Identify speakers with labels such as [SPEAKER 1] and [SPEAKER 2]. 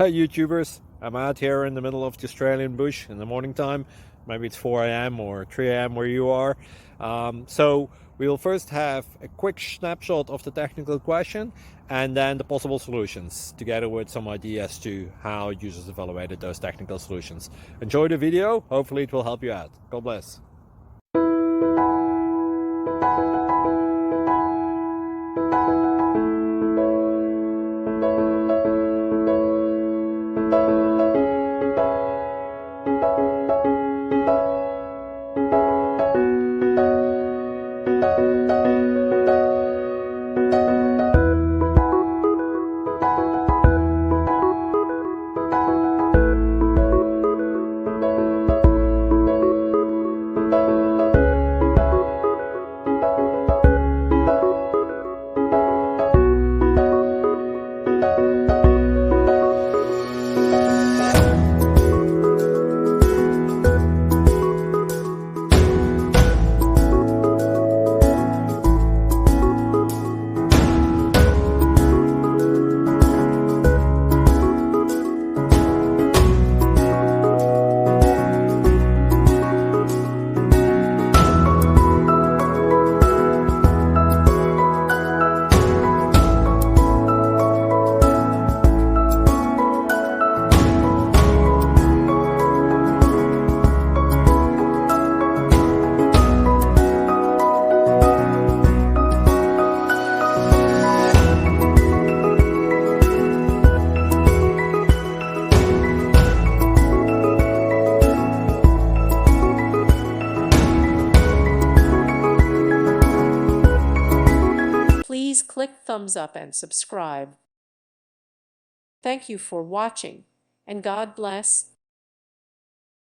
[SPEAKER 1] Hi YouTubers, I'm out here in the middle of the Australian bush in the morning time. Maybe it's 4 a.m. or 3 a.m. where you are. So we'll first have a quick snapshot of the technical question and then the possible solutions, together with some ideas to how users evaluated those technical solutions. Enjoy the video, hopefully it will help you out. God bless.
[SPEAKER 2] Please click thumbs up and subscribe. Thank you for watching, and God bless.